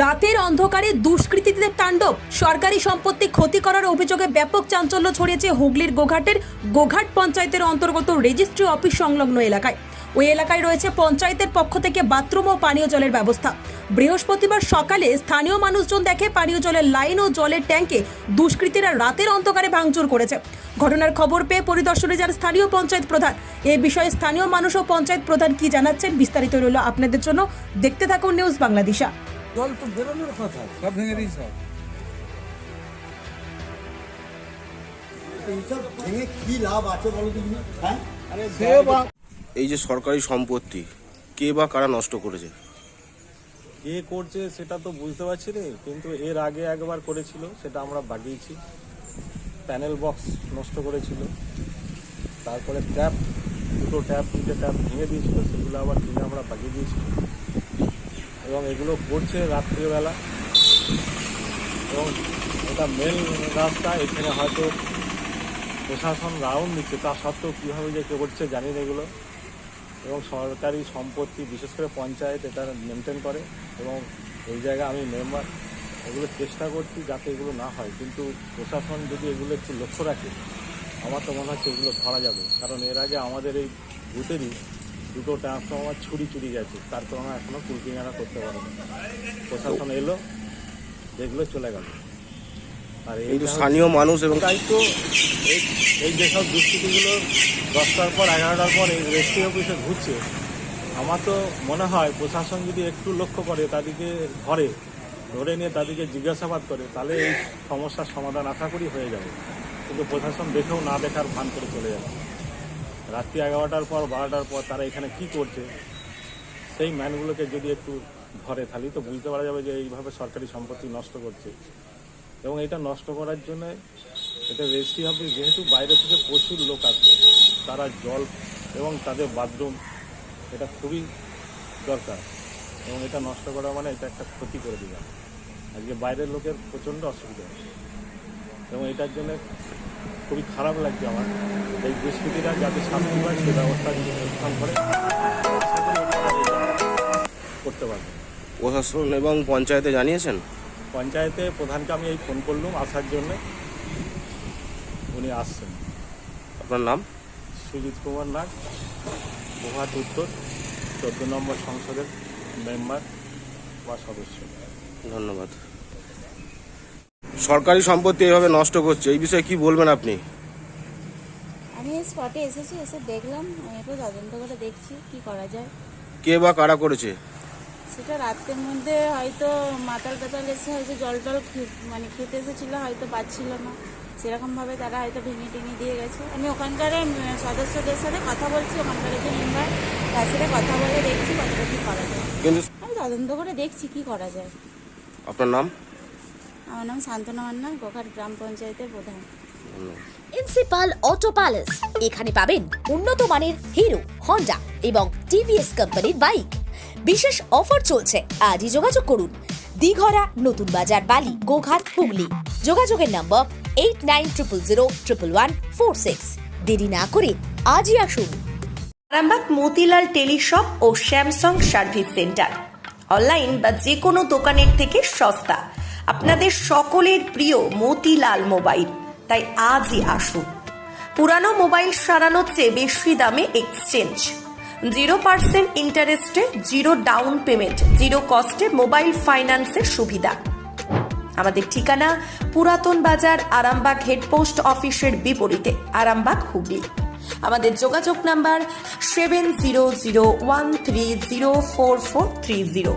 রাতের অন্ধকারে দুষ্কৃতীদের তাণ্ডব, সরকারি সম্পত্তি ক্ষতি করার অভিযোগে ব্যাপক চাঞ্চল্য ছড়িয়েছে হুগলির গোঘাটের গোঘাট পঞ্চায়েতের অন্তর্গত রেজিস্ট্রি অফিস সংলগ্ন এলাকায়। ওই এলাকায় রয়েছে পঞ্চায়েতের পক্ষ থেকে বাথরুম ও পানীয় জলের ব্যবস্থা। বৃহস্পতিবার সকালে স্থানীয় মানুষজন দেখে পানীয় জলের লাইন ও জলের ট্যাঙ্কে দুষ্কৃতীরা রাতের অন্ধকারে ভাঙচুর করেছে। ঘটনার খবর পেয়ে পরিদর্শনে যান স্থানীয় পঞ্চায়েত প্রধান। এ বিষয়ে স্থানীয় মানুষ ও পঞ্চায়েত প্রধান কি জানাচ্ছেন বিস্তারিত রইল আপনাদের জন্য, দেখতে থাকুন নিউজ বাংলাদেশা। জল তো বেরোনোর কথা, সব ভেঙে দিয়েছে। এইসব ভেঙে কি লাভ আছে বলো তুমি? হ্যাঁ, এই যে সরকারি সম্পত্তি কে বা কারা নষ্ট করেছে? কে করছে সেটা তো বুঝতে পারছি না, কিন্তু এর আগে একবার করেছিল, সেটা আমরা বাগিয়েছি। প্যানেল বক্স নষ্ট করেছিল, তারপরে ট্যাপ, দুটো ট্যাপ, তিনটে ট্যাপ ভেঙে দিয়েছিল, সেগুলো আবার কিনে আমরা বাগিয়ে দিয়েছি। এবং এগুলো করছে রাত্রিবেলা, এবং এটা মেন রাস্তা, এখানে হয়তো প্রশাসন রাউন্ড দিচ্ছে, তা সত্ত্বেও কীভাবে যে করছে জানি না এগুলো। এবং সরকারি সম্পত্তি, বিশেষ করে পঞ্চায়েত এটা মেনটেন করে, এবং এই জায়গায় আমি মেম্বার, এগুলো চেষ্টা করছি যাতে এগুলো না হয়। কিন্তু প্রশাসন যদি এগুলো একটু লক্ষ্য রাখে, আমার তো মনে হচ্ছে এগুলো ধরা যাবে। কারণ এর আগে আমাদের এই বুথেরই দুটো ট্রান্সফরমার চুরি গেছে, তারপর আমরা এখনও কুলকিনারা করতে পারিনি। প্রশাসন এলো, দেখলো, চলে গেল। আর এই স্থানীয় মানুষ এবং দায়িত্ব, এই যেসব দুষ্কৃতিগুলো 10টার পর 11টার পর এই রেজিস্ট্রি অফিসে ঘুরছে, আমার তো মনে হয় প্রশাসন যদি একটু লক্ষ্য করে, তাদেরকে ধরে নিয়ে তাদেরকে জিজ্ঞাসাবাদ করে, তাহলে এই সমস্যার সমাধান আশা করি হয়ে যাবে। কিন্তু প্রশাসন দেখেও না দেখার ভান করে চলে যাবে। রাত্রি 11টার পর 12টার পর তারা এখানে কি করছে, সেই ম্যানগুলোকে যদি একটু ধরে, তাহলেই তো বুঝতে পারা যাবে যে এইভাবে সরকারি সম্পত্তি নষ্ট করছে। এবং এটা নষ্ট করার জন্য এটা রেজিস্ট্রি অফিস, যেহেতু বাইরে থেকে প্রচুর লোক আসে, তারা জল এবং তাদের বাথরুম এটা খুবই দরকার, এবং এটা নষ্ট করা মানে এটা একটা ক্ষতি করে দেবে। আজকে বাইরের লোকের প্রচণ্ড অসুবিধা, এবং এটার জন্য খুবই খারাপ লাগছে আমার। এই দুষ্কৃতীরা যাতে শাস্তি পায় সে ব্যবস্থা যদি প্রশাসন করে করতে পারবে। প্রশাসন এবং পঞ্চায়েতে জানিয়েছেন? পঞ্চায়েতে প্রধানকে আমি এই ফোন করলাম আসার জন্যে, উনি আসছেন। আপনার নাম? সুজিত কুমার নাগ, গোঘাট উত্তর 14 নম্বর সংসদের মেম্বার বা সদস্য। ধন্যবাদ। সরকারি সম্পত্তি এইভাবে নষ্ট করছে, এই বিষয়ে কি বলবেন আপনি? আমি এই স্পটে এসেছি, এসে দেখলাম, আমি একটু তদন্ত করে দেখছি কি করা যায়। কে বা কারা করেছে? সেটা রাতের মধ্যে হয়তো মাতাল এসে হয়তো জল মানে খেতে এসেছিলো, হয়তো পাচ্ছিল না, সেরকমভাবে তারা হয়তো ভেঙে টেঙে দিয়ে গেছে। আমি ওখানকার সদস্যদের সাথে কথা বলছি, ওখানকার যে মেম্বার, তার সাথে কথা বলে দেখছি কতটা কী করা যায়। কিন্তু আমি তদন্ত করে দেখছি কি করা যায়। আপনার নাম? আমার নাম শান্তনা মান্না, গোঘাট গ্রাম পঞ্চায়েতের প্রধান। প্রিন্সিপাল অটো প্যালেস, এখানে পাবেন উন্নত মানের হিরো, হন্ডা এবং টিভিএস কোম্পানির বাইক। বিশেষ অফার চলছে, আজই যোগাযোগ করুন। দিঘরা, নতুন বাজার, বালি, গোঘাট, হুগলি। যোগাযোগের নম্বর 8900011146। দেরি না করে আজই আসুন। আরামবাগ মতিলাল টেলিশপ ও স্যামসাং সার্ভিস সেন্টার, অনলাইন বা যে কোনো দোকানের থেকে সস্তা। আপনাদের সকলের প্রিয় মতিলাল মোবাইল, তাই আজই আসুন। পুরানো মোবাইল সারানোর চেয়ে বেশি দামে এক্সচেঞ্জ, 0% ইন্টারেস্টে, 0 ডাউন পেমেন্ট, 0 কস্টে মোবাইল ফাইন্যান্সের সুবিধা। আমাদের ঠিকানা পুরাতন বাজার, আরামবাগ হেডপোস্ট অফিসের বিপরীতে, আরামবাগ, হুগলি। আমাদের যোগাযোগ নাম্বার 7001304430।